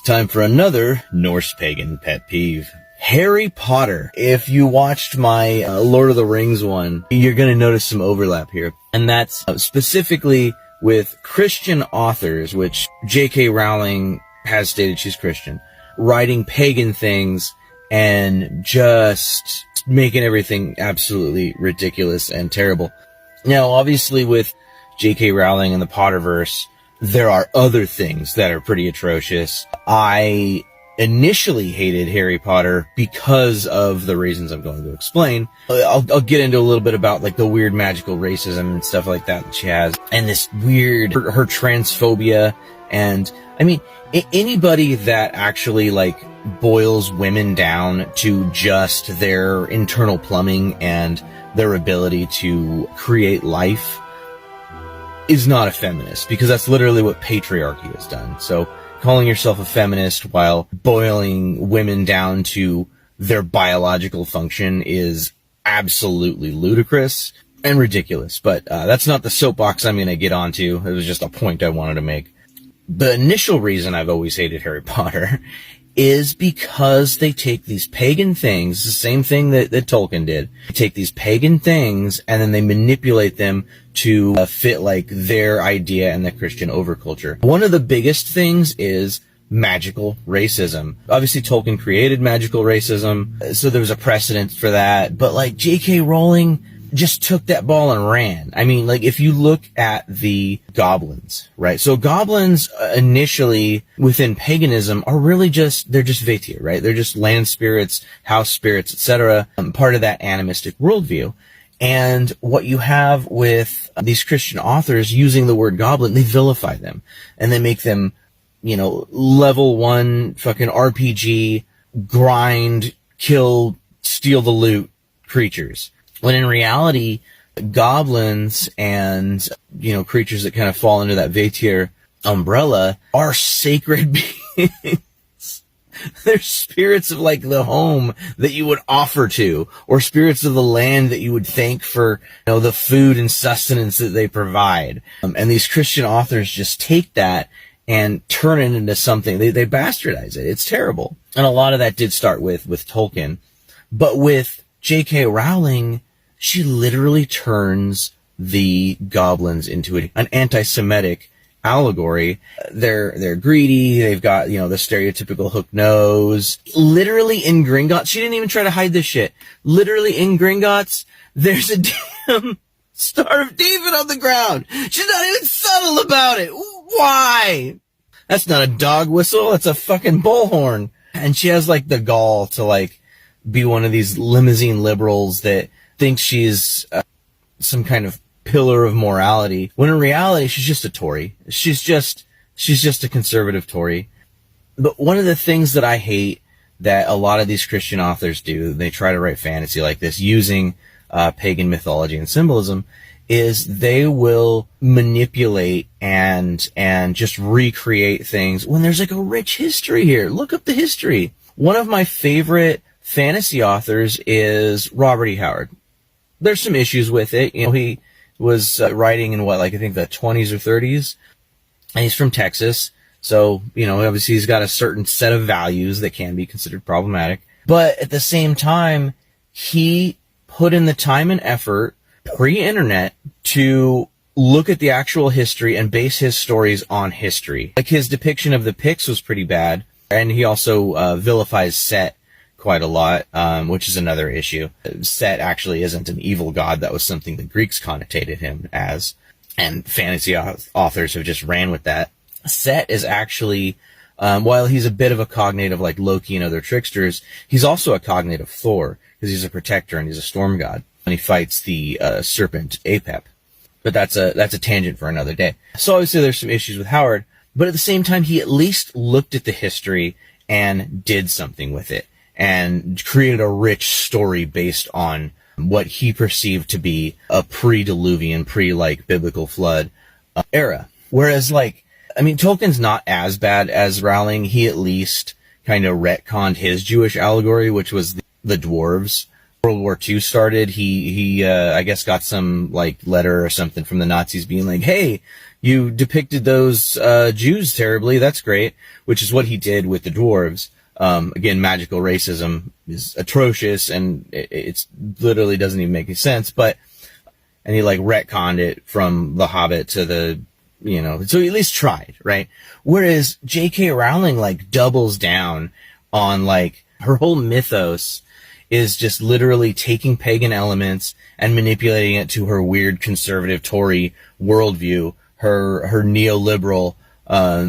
Time for another Norse pagan pet peeve. Harry Potter. If you watched my Lord of the Rings one, you're going to notice some overlap here. And that's specifically with Christian authors, which J.K. Rowling has stated she's Christian, writing pagan things and just making everything absolutely ridiculous and terrible. Now, obviously with J.K. Rowling and the Potterverse, there are other things that are pretty atrocious. I initially hated Harry Potter because of the reasons I'm going to explain. I'll get into a little bit about like the weird magical racism and stuff like that she has, and this weird her transphobia. And I mean, anybody that actually like boils women down to just their internal plumbing and their ability to create life is not a feminist, because that's literally what patriarchy has done. So calling yourself a feminist while boiling women down to their biological function is absolutely ludicrous and ridiculous. But that's not the soapbox I'm going to get onto. It was just a point I wanted to make. The initial reason I've always hated Harry Potter is because they take these pagan things, the same thing that Tolkien did. They take these pagan things and then they manipulate them to fit like their idea and the Christian overculture. One of the biggest things is magical racism. Obviously Tolkien created magical racism, so there was a precedent for that, but like J.K. Rowling just took that ball and ran. I mean, like, if you look at the goblins, right? So goblins initially within paganism are really they're just Vatir, right? They're just land spirits, house spirits, etc., part of that animistic worldview. And what you have with these Christian authors using the word goblin, they vilify them and they make them, you know, level 1 fucking RPG, grind, kill, steal the loot creatures. When in reality, goblins and, you know, creatures that kind of fall under that Vatir umbrella are sacred beings. They're spirits of like the home that you would offer to, or spirits of the land that you would thank for, you know, the food and sustenance that they provide. And these Christian authors just take that and turn it into something. They bastardize it. It's terrible. And a lot of that did start with Tolkien. But with J.K. Rowling, she literally turns the goblins into an anti-Semitic allegory. They're greedy. They've got, you know, the stereotypical hook nose. Literally in Gringotts, she didn't even try to hide this shit. Literally in Gringotts, there's a damn Star of David on the ground. She's not even subtle about it. Why? That's not a dog whistle. That's a fucking bullhorn. And she has like the gall to like be one of these limousine liberals that thinks she's some kind of pillar of morality, when in reality she's just a Tory. She's just a conservative Tory. But one of the things that I hate that a lot of these Christian authors do, they try to write fantasy like this using pagan mythology and symbolism, is they will manipulate and just recreate things when there's like a rich history here. Look up the history. One of my favorite fantasy authors is Robert E. Howard. There's some issues with it. You know, he was writing in I think the 20s or 30s, and he's from Texas. So, you know, obviously he's got a certain set of values that can be considered problematic. But at the same time, he put in the time and effort pre-internet to look at the actual history and base his stories on history. Like his depiction of the Picts was pretty bad, and he also vilifies Set quite a lot, which is another issue. Set actually isn't an evil god. That was something the Greeks connotated him as, and fantasy authors have just ran with that. Set is actually, while he's a bit of a cognate of like Loki and other tricksters, he's also a cognate of Thor, because he's a protector and he's a storm god, and he fights the serpent Apep. But that's a tangent for another day. So obviously there's some issues with Howard, but at the same time he at least looked at the history and did something with it, and created a rich story based on what he perceived to be a pre-Diluvian, biblical flood era. Whereas, Tolkien's not as bad as Rowling. He at least kind of retconned his Jewish allegory, which was the dwarves. World War II started. He I guess got some, letter or something from the Nazis being like, hey, You depicted those Jews terribly. That's great, which is what he did with the dwarves. Again, magical racism is atrocious, and it's literally doesn't even make any sense. And he like retconned it from The Hobbit to so he at least tried, right? Whereas J.K. Rowling like doubles down on like her whole mythos is just literally taking pagan elements and manipulating it to her weird conservative Tory worldview, her neoliberal,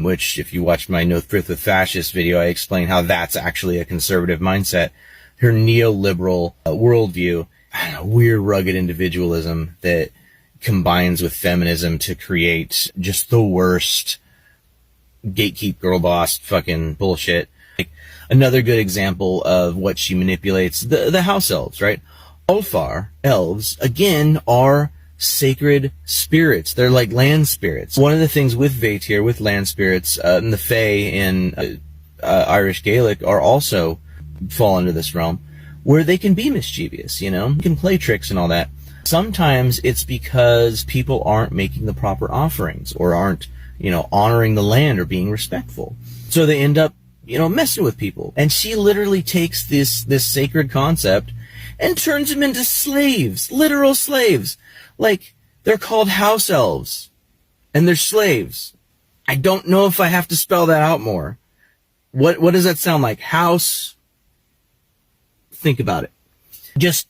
which if you watched my No Thrift with Fascist video, I explain how that's actually a conservative mindset. Her neoliberal worldview, I don't know, weird rugged individualism that combines with feminism to create just the worst gatekeep girl boss fucking bullshit. Like, another good example of what she manipulates, the house elves, right? Ulfar elves, again, are sacred spirits. They're like land spirits. One of the things with Vatyr, with land spirits, and the Fae in Irish Gaelic are also fall into this realm, where they can be mischievous, you can play tricks and all that. Sometimes it's because people aren't making the proper offerings or aren't, honoring the land or being respectful. So they end up, messing with people. And she literally takes this sacred concept and turns them into slaves, literal slaves. Like, they're called house elves and they're slaves. I don't know if I have to spell that out more. What does that sound like? House. Think about it. Just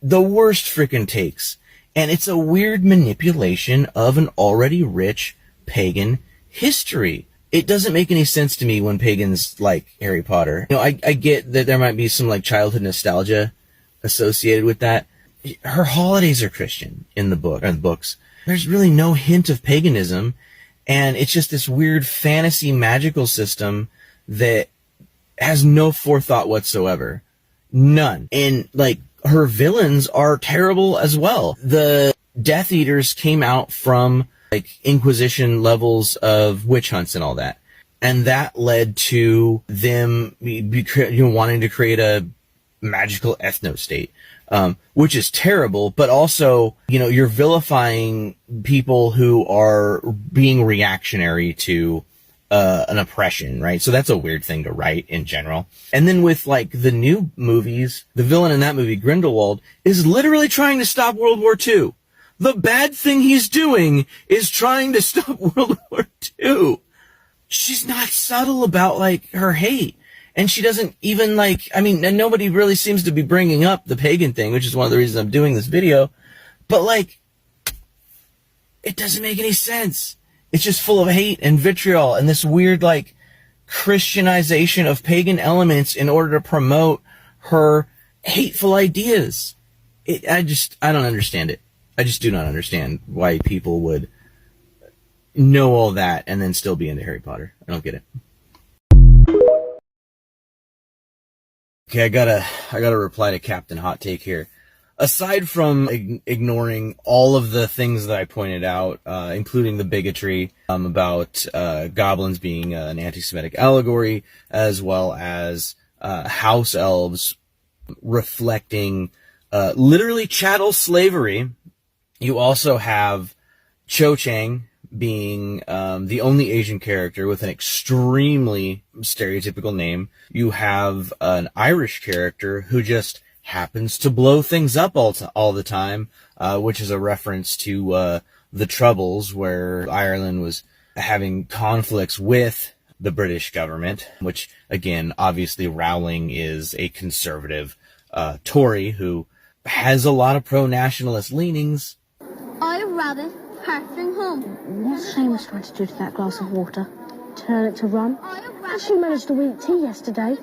the worst freaking takes. And it's a weird manipulation of an already rich pagan history. It doesn't make any sense to me when pagans like Harry Potter. I get that there might be some like childhood nostalgia associated with that. Her holidays are Christian in the books. There's really no hint of paganism, and it's just this weird fantasy magical system that has no forethought whatsoever. None. And like, her villains are terrible as well. The Death Eaters came out from like Inquisition levels of witch hunts and all that. And that led to them wanting to create a magical ethno-state, which is terrible, but also, you're vilifying people who are being reactionary to an oppression, right? So that's a weird thing to write in general. And then with like the new movies, the villain in that movie, Grindelwald, is literally trying to stop World War II. The bad thing he's doing is trying to stop World War II. She's not subtle about like her hate. And she doesn't even and nobody really seems to be bringing up the pagan thing, which is one of the reasons I'm doing this video. But like, it doesn't make any sense. It's just full of hate and vitriol and this weird like Christianization of pagan elements in order to promote her hateful ideas. I don't understand it. I just do not understand why people would know all that and then still be into Harry Potter. I don't get it. Okay, I gotta reply to Captain Hot Take here. Aside from ignoring all of the things that I pointed out, including the bigotry about goblins being an anti-Semitic allegory, as well as house elves reflecting literally chattel slavery, you also have Cho Chang being the only Asian character with an extremely stereotypical name. You have an Irish character who just happens to blow things up all the time, which is a reference to the Troubles, where Ireland was having conflicts with the British government, which, again, obviously Rowling is a conservative Tory who has a lot of pro-nationalist leanings. I'd rather hurtling home. What Seamus tried to do to that glass of water? Turn it to rum? She managed to eat tea yesterday.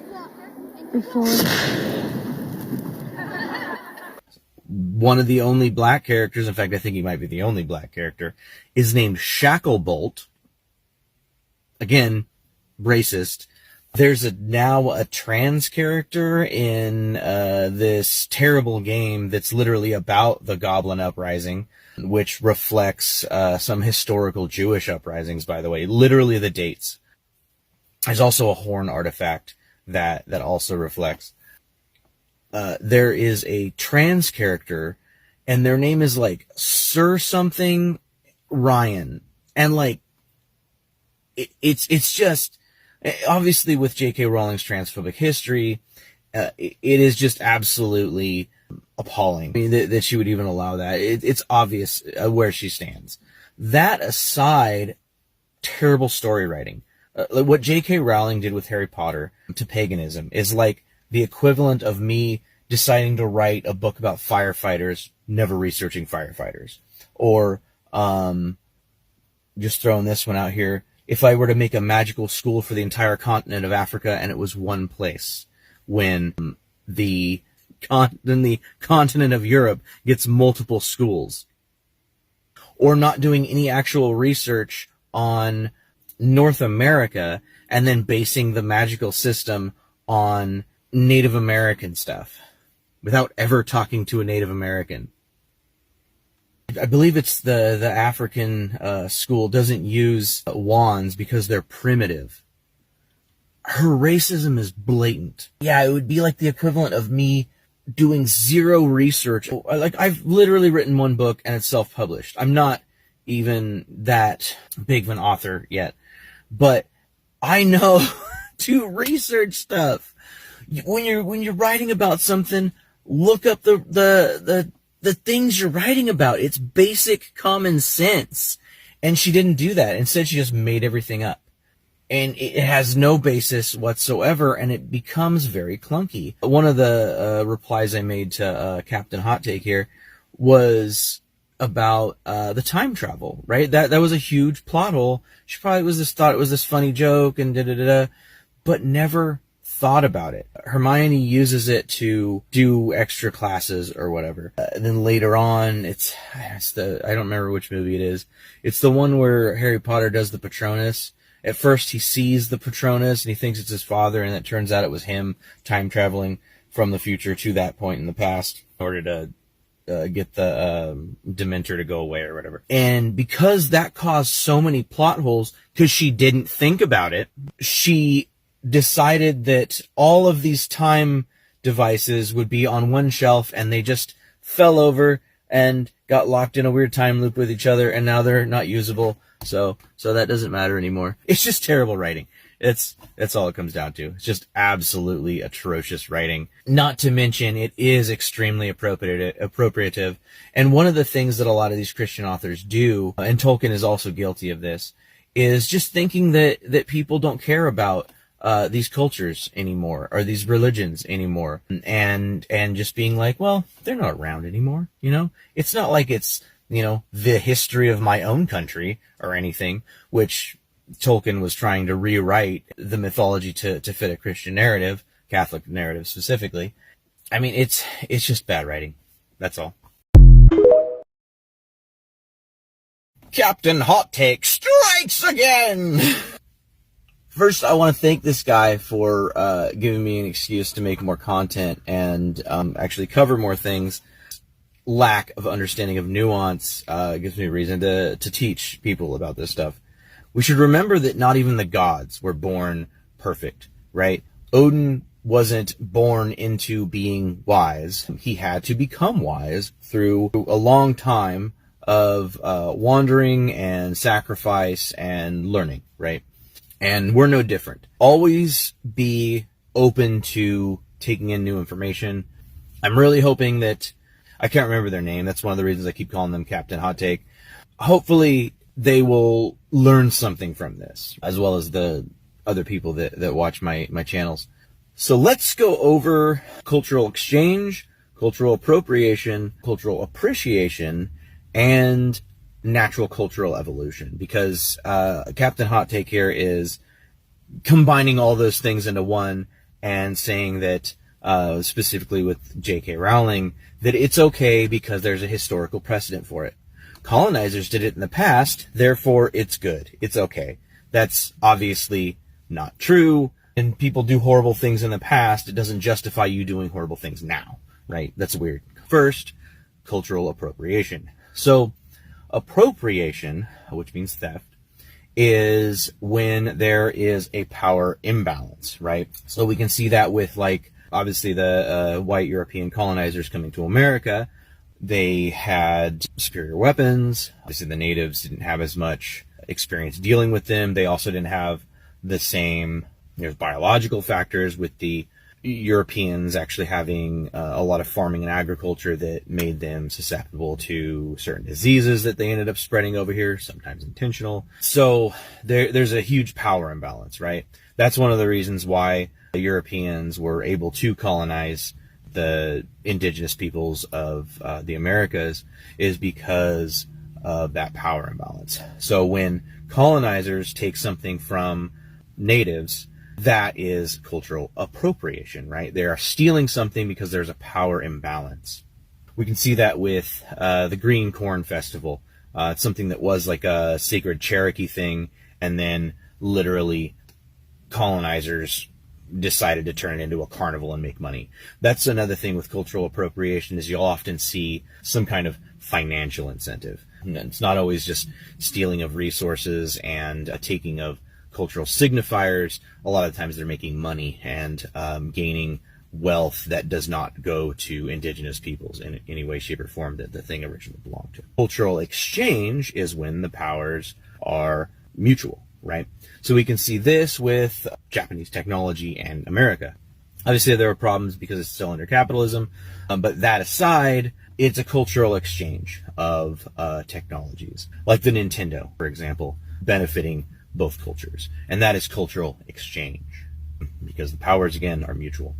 Before... One of the only black characters, in fact, I think he might be the only black character, is named Shacklebolt. Again, racist. There's now a trans character in this terrible game that's literally about the Goblin Uprising, which reflects some historical Jewish uprisings, by the way. Literally the dates. There's also a horn artifact that also reflects. There is a trans character, and their name is like Sir something Ryan. And like, it's just, obviously with J.K. Rowling's transphobic history, it is just absolutely appalling. I mean, that she would even allow that. It's obvious where she stands. That aside, terrible story writing. What J.K. Rowling did with Harry Potter to paganism is like the equivalent of me deciding to write a book about firefighters, never researching firefighters. Or, just throwing this one out here, if I were to make a magical school for the entire continent of Africa and it was one place, when the continent of Europe gets multiple schools. Or not doing any actual research on North America and then basing the magical system on Native American stuff without ever talking to a Native American. I believe it's the African school doesn't use wands because they're primitive. Her racism is blatant. Yeah, it would be like the equivalent of me doing zero research. Like, I've literally written one book and it's self-published. I'm not even that big of an author yet, but I know to research stuff. When you're writing about something, look up the things you're writing about. It's basic common sense. And she didn't do that. Instead, she just made everything up. And it has no basis whatsoever, and it becomes very clunky. One of the replies I made to Captain Hot Take here was about the time travel, right? That was a huge plot hole. She probably thought it was this funny joke and but never thought about it. Hermione uses it to do extra classes or whatever. And then later on, it's I don't remember which movie it is. It's the one where Harry Potter does the Patronus. At first, he sees the Patronus and he thinks it's his father, and it turns out it was him time traveling from the future to that point in the past in order to get the Dementor to go away or whatever. And because that caused so many plot holes, because she didn't think about it, she decided that all of these time devices would be on one shelf, and they just fell over and got locked in a weird time loop with each other, and now they're not usable. So that doesn't matter anymore. It's just terrible writing. That's all it comes down to. It's just absolutely atrocious writing. Not to mention, it is extremely appropriative. And one of the things that a lot of these Christian authors do, and Tolkien is also guilty of this, is just thinking that people don't care about these cultures anymore, or these religions anymore, and just being like, well, they're not around anymore, you know? It's not like it's, you know, the history of my own country or anything, which Tolkien was trying to rewrite the mythology to fit a Christian narrative, Catholic narrative specifically. I mean, it's just bad writing. That's all. Captain Hot Take strikes again! First, I want to thank this guy for giving me an excuse to make more content and actually cover more things. Lack of understanding of nuance gives me a reason to teach people about this stuff. We should remember that not even the gods were born perfect, right? Odin wasn't born into being wise. He had to become wise through a long time of wandering and sacrifice and learning, right? And we're no different. Always be open to taking in new information. I'm really hoping that, I can't remember their name. That's one of the reasons I keep calling them Captain Hot Take. Hopefully they will learn something from this, as well as the other people that watch my channels. So let's go over cultural exchange, cultural appropriation, cultural appreciation, and natural cultural evolution. Because Captain Hot Take here is combining all those things into one and saying that, specifically with J.K. Rowling, that it's okay because there's a historical precedent for it. Colonizers did it in the past, therefore it's good. It's okay. That's obviously not true. And people do horrible things in the past. It doesn't justify you doing horrible things now, right? That's weird. First, cultural appropriation. So, appropriation, which means theft, is when there is a power imbalance, right? So we can see that with, like, obviously the white European colonizers coming to America. They had superior weapons. Obviously the natives didn't have as much experience dealing with them. They also didn't have the same, there's biological factors with the Europeans actually having a lot of farming and agriculture that made them susceptible to certain diseases that they ended up spreading over here, sometimes intentional. So there's a huge power imbalance, right? That's one of the reasons why the Europeans were able to colonize the indigenous peoples of the Americas, is because of that power imbalance. So when colonizers take something from natives, that is cultural appropriation, right? They are stealing something because there's a power imbalance. We can see that with the Green Corn Festival. It's something that was like a sacred Cherokee thing, and then literally colonizers decided to turn it into a carnival and make money. That's another thing with cultural appropriation, is you'll often see some kind of financial incentive. And it's not always just stealing of resources and taking of cultural signifiers. A lot of times they're making money and gaining wealth that does not go to indigenous peoples in any way, shape, or form that the thing originally belonged to. Cultural exchange is when the powers are mutual, right? So we can see this with Japanese technology and America. Obviously there are problems because it's still under capitalism, but that aside, it's a cultural exchange of technologies, like the Nintendo, for example, benefiting both cultures. And that is cultural exchange, because the powers, again, are mutual.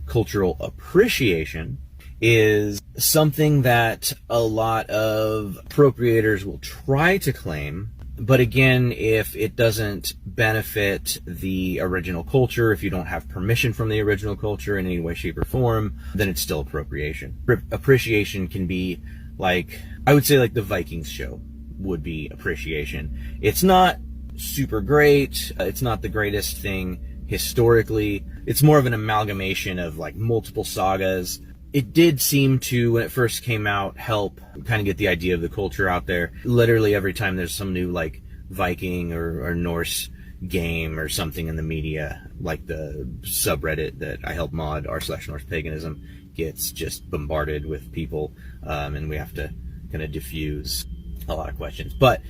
Cultural appreciation is something that a lot of appropriators will try to claim, but again, if it doesn't benefit the original culture, if you don't have permission from the original culture in any way, shape, or form, then it's still appropriation. Appreciation can be like, I would say like the Vikings show would be appreciation. It's not super great. It's not the greatest thing historically. It's more of an amalgamation of like multiple sagas. It did seem to, when it first came out, help kind of get the idea of the culture out there. Literally every time there's some new like Viking or Norse game or something in the media, like the subreddit that I help mod, r/Norse Paganism, gets just bombarded with people, and we have to kind of diffuse a lot of questions. But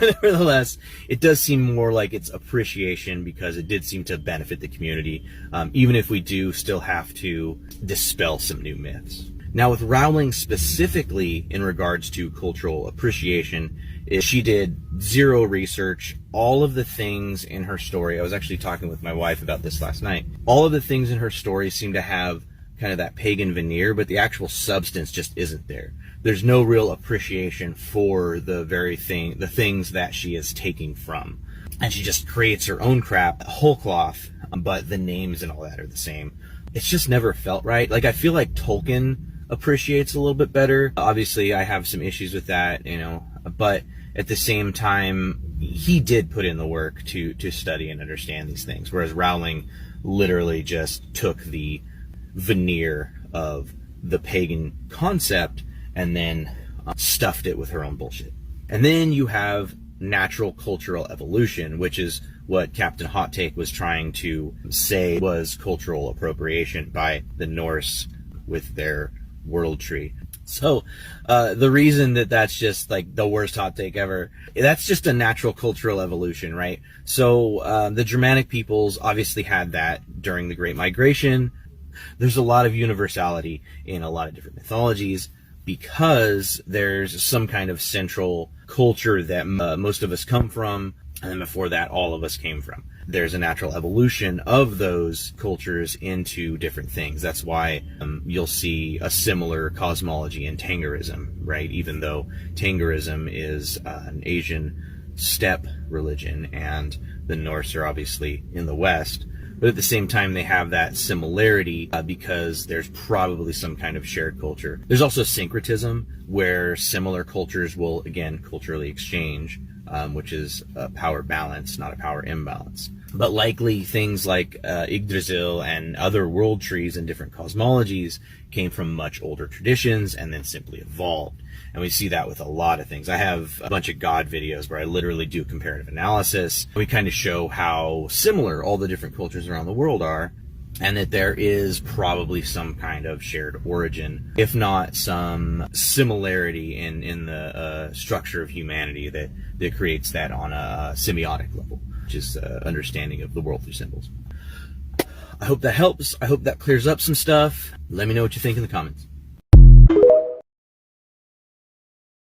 nevertheless, it does seem more like it's appreciation, because it did seem to benefit the community, even if we do still have to dispel some new myths. Now with Rowling specifically in regards to cultural appreciation, is she did zero research. All of the things in her story, I was actually talking with my wife about this last night, all of the things in her story seem to have kind of that pagan veneer, but the actual substance just isn't there. There's no real appreciation for the things that she is taking from. And she just creates her own crap, whole cloth, but the names and all that are the same. It's just never felt right. Like, I feel like Tolkien appreciates a little bit better. Obviously, I have some issues with that, but at the same time, he did put in the work to study and understand these things, whereas Rowling literally just took the veneer of the pagan concept and then stuffed it with her own bullshit. And then you have natural cultural evolution, which is what Captain Hot Take was trying to say was cultural appropriation by the Norse with their world tree. So the reason that that's just like the worst hot take ever, that's just a natural cultural evolution, right? So the Germanic peoples obviously had that during the Great Migration. There's a lot of universality in a lot of different mythologies, because there's some kind of central culture that most of us come from, and then before that, all of us came from. There's a natural evolution of those cultures into different things. That's why you'll see a similar cosmology in Tangerism, right? Even though Tangerism is an Asian steppe religion, and the Norse are obviously in the West. But at the same time, they have that similarity because there's probably some kind of shared culture. There's also syncretism, where similar cultures will, again, culturally exchange, which is a power balance, not a power imbalance. But likely things like Yggdrasil and other world trees and different cosmologies came from much older traditions and then simply evolved. And we see that with a lot of things. I have a bunch of God videos where I literally do comparative analysis. We kind of show how similar all the different cultures around the world are, and that there is probably some kind of shared origin, if not some similarity in the structure of humanity that creates that on a semiotic level, which is understanding of the world through symbols. I hope that helps. I hope that clears up some stuff. Let me know what you think in the comments.